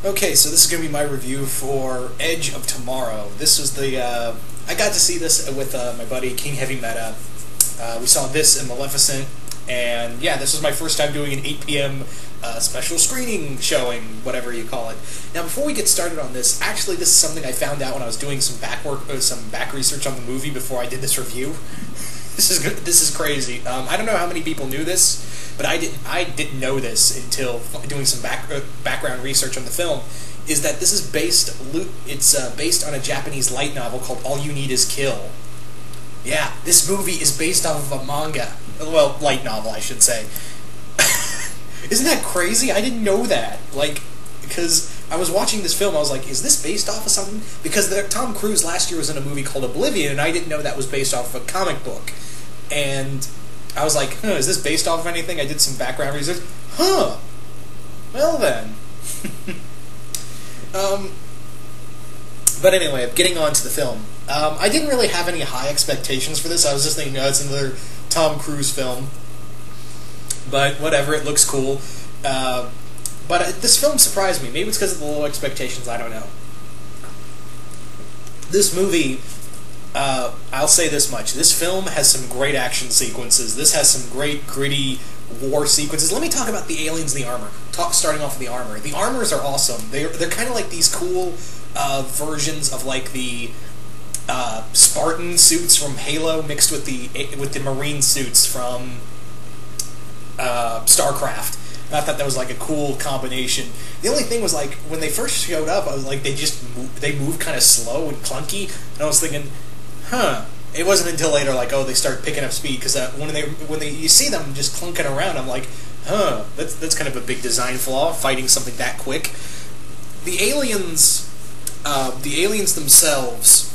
Okay, so this is going to be my review for Edge of Tomorrow. This was the, I got to see this with my buddy King Heavy Meta. We saw this in Maleficent, and yeah, this was my first time doing an 8 p.m. Special screening showing, whatever you call it. Now, before we get started on this, actually this is something I found out when I was doing some back research on the movie before I did this review. This is crazy. I don't know how many people knew this, but I didn't know this until doing some background research on the film. Is that this is based on a Japanese light novel called All You Need Is Kill. Yeah, this movie is based off of a manga. Well, light novel, I should say. Isn't that crazy? I didn't know that. Because I was watching this film, I was like, is this based off of something? Because Tom Cruise last year was in a movie called Oblivion, and I didn't know that was based off of a comic book. And I was like, is this based off of anything? I did some background research. Well then. But anyway, getting on to the film. I didn't really have any high expectations for this. I was just thinking, it's another Tom Cruise film. But whatever, it looks cool. But this film surprised me. Maybe it's because of the low expectations, I don't know. This movie, I'll say this much. This film has some great action sequences. This has some great, gritty war sequences. Let me talk about the aliens and the armor. Starting off with the armor. The armors are awesome. They're kind of like these cool versions of like the Spartan suits from Halo mixed with the Marine suits from StarCraft. And I thought that was like a cool combination. The only thing was like when they first showed up, I was like they moved kind of slow and clunky, and I was thinking, It wasn't until later like they start picking up speed because when you see them just clunking around, I'm like, that's kind of a big design flaw, fighting something that quick. The aliens themselves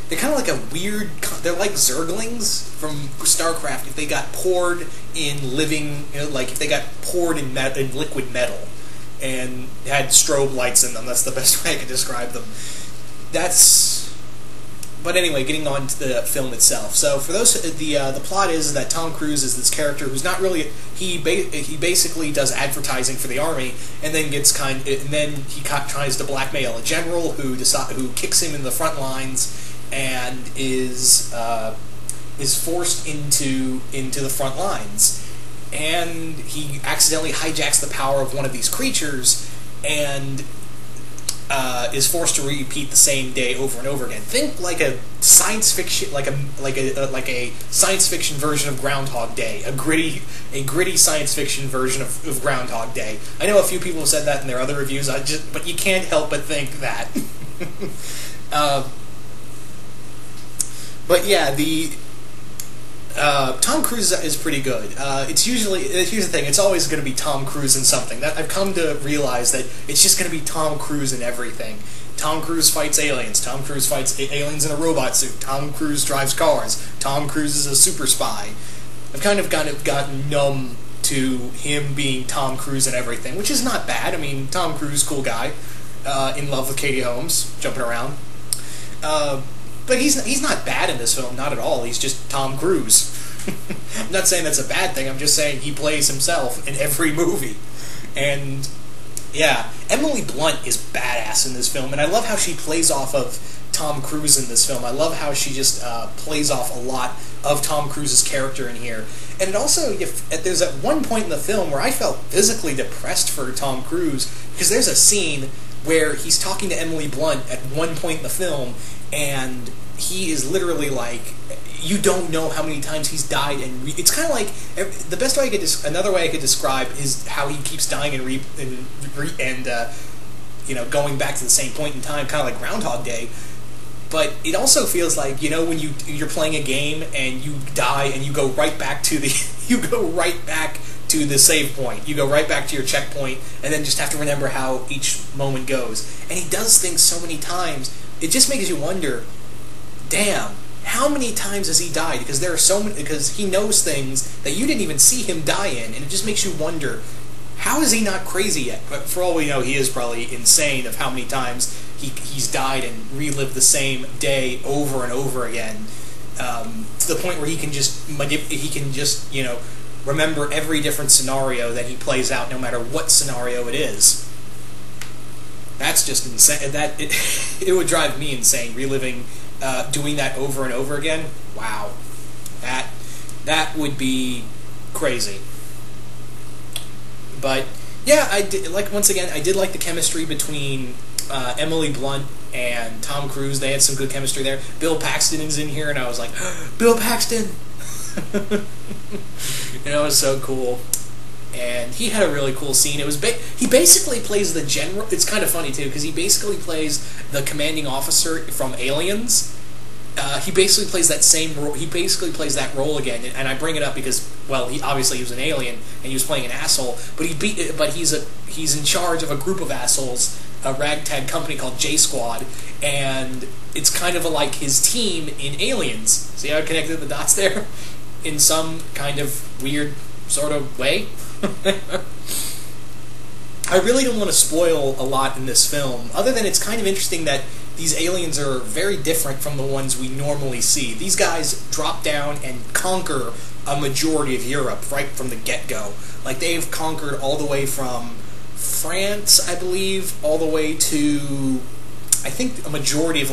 they're kind of like a weird. They're like Zerglings from StarCraft if they got poured in living, like if they got poured in liquid metal and had strobe lights in them. That's the best way I can describe them. But anyway, getting on to the film itself. So for those, the plot is that Tom Cruise is this character who's not really he basically does advertising for the army, and then he tries to blackmail a general who kicks him in the front lines and is forced into the front lines, and he accidentally hijacks the power of one of these creatures and is forced to repeat the same day over and over again. Think like a science fiction, like a science fiction version of Groundhog Day, a gritty science fiction version of Groundhog Day. I know a few people have said that in their other reviews. But you can't help but think that. But yeah, Tom Cruise is pretty good. Here's the thing, it's always going to be Tom Cruise in something. I've come to realize that it's just going to be Tom Cruise in everything. Tom Cruise fights aliens. Tom Cruise fights aliens in a robot suit. Tom Cruise drives cars. Tom Cruise is a super spy. I've kind of gotten numb to him being Tom Cruise in everything, which is not bad. I mean, Tom Cruise, cool guy, in love with Katie Holmes, jumping around. But he's not bad in this film, not at all. He's just Tom Cruise. I'm not saying that's a bad thing. I'm just saying he plays himself in every movie. And yeah, Emily Blunt is badass in this film, and I love how she plays off of Tom Cruise in this film. I love how she just plays off a lot of Tom Cruise's character in here. And it also, there's at one point in the film where I felt physically depressed for Tom Cruise, because there's a scene where he's talking to Emily Blunt at one point in the film, and he is literally like, you don't know how many times he's died, and it's kind of like the best way another way I could describe is how he keeps dying and going back to the same point in time, kind of like Groundhog Day. But it also feels like, when you're playing a game and you die and you go right back to the save point. You go right back to your checkpoint and then just have to remember how each moment goes. And he does things so many times, it just makes you wonder, damn, how many times has he died? Because there are so many, because he knows things that you didn't even see him die in, and it just makes you wonder, how is he not crazy yet? But for all we know, he is probably insane of how many times he's died and relived the same day over and over again, to the point where he can just remember every different scenario that he plays out, no matter what scenario it is. that's just insane. It would drive me insane reliving, doing that over and over again. Wow, that would be crazy. But yeah, I did once again. I did like the chemistry between Emily Blunt and Tom Cruise. They had some good chemistry there. Bill Paxton is in here, and I was like, Bill Paxton. It was so cool. And he had a really cool scene. It was he basically plays the general. It's kind of funny too because he basically plays the commanding officer from Aliens. He basically plays that same role. He basically plays that role again. And I bring it up because, well, he was an alien and he was playing an asshole. But he's in charge of a group of assholes, a ragtag company called J Squad, and it's kind of like his team in Aliens. See how I connected the dots there? In some kind of weird sort of way. I really don't want to spoil a lot in this film, other than it's kind of interesting that these aliens are very different from the ones we normally see. These guys drop down and conquer a majority of Europe right from the get-go. Like, they've conquered all the way from France, I believe, all the way to, I think, a majority of,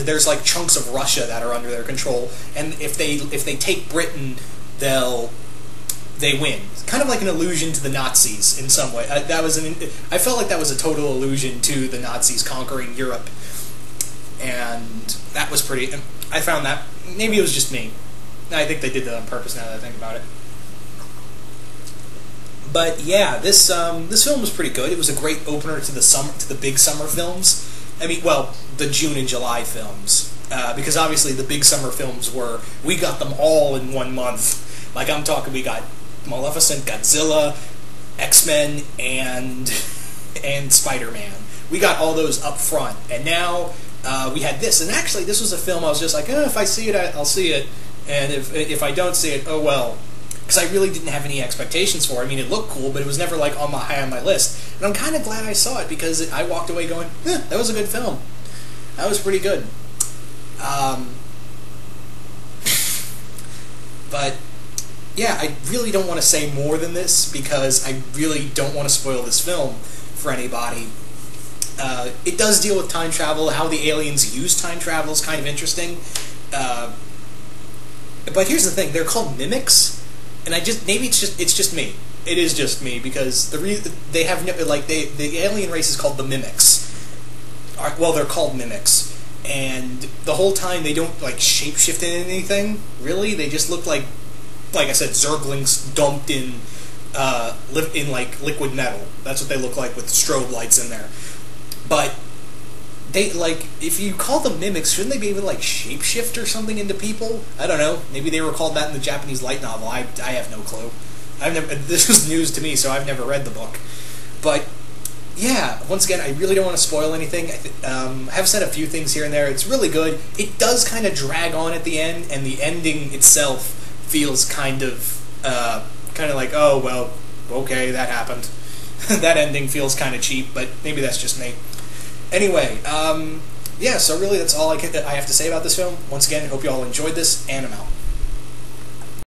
there's, chunks of Russia that are under their control, and if they take Britain, they win. Kind of like an allusion to the Nazis in some way. I felt like that was a total allusion to the Nazis conquering Europe, and that was pretty. I found that maybe it was just me. I think they did that on purpose. Now that I think about it. But yeah, this film was pretty good. It was a great opener to the big summer films. I mean, well, the June and July films, because obviously the big summer films we got them all in 1 month. Like, I'm talking, we got Maleficent, Godzilla, X-Men, and Spider-Man. We got all those up front, and now we had this. And actually, this was a film I was just like, if I see it, I'll see it, and if I don't see it, oh well. Because I really didn't have any expectations for it. I mean, it looked cool, but it was never high on my list. And I'm kind of glad I saw it because I walked away going, that was a good film. That was pretty good. But yeah, I really don't want to say more than this because I really don't want to spoil this film for anybody. It does deal with time travel. How the aliens use time travel is kind of interesting. But here's the thing: they're called mimics, and maybe it's just me. It is just me because they have the alien race is called the mimics. Well, they're called mimics, and the whole time they don't shapeshift in anything. Really, they just look like I said, Zerglings dumped in liquid metal. That's what they look like with strobe lights in there. But they if you call them mimics, shouldn't they be able to shapeshift or something into people? I don't know. Maybe they were called that in the Japanese light novel. I have no clue. This was news to me, so I've never read the book. But yeah, once again, I really don't want to spoil anything. I have said a few things here and there. It's really good. It does kind of drag on at the end, and the ending itself feels kind of like, oh, well, okay, that happened. That ending feels kind of cheap, but maybe that's just me. Anyway, yeah, so really that's all I have to say about this film. Once again, I hope you all enjoyed this, and I'm out.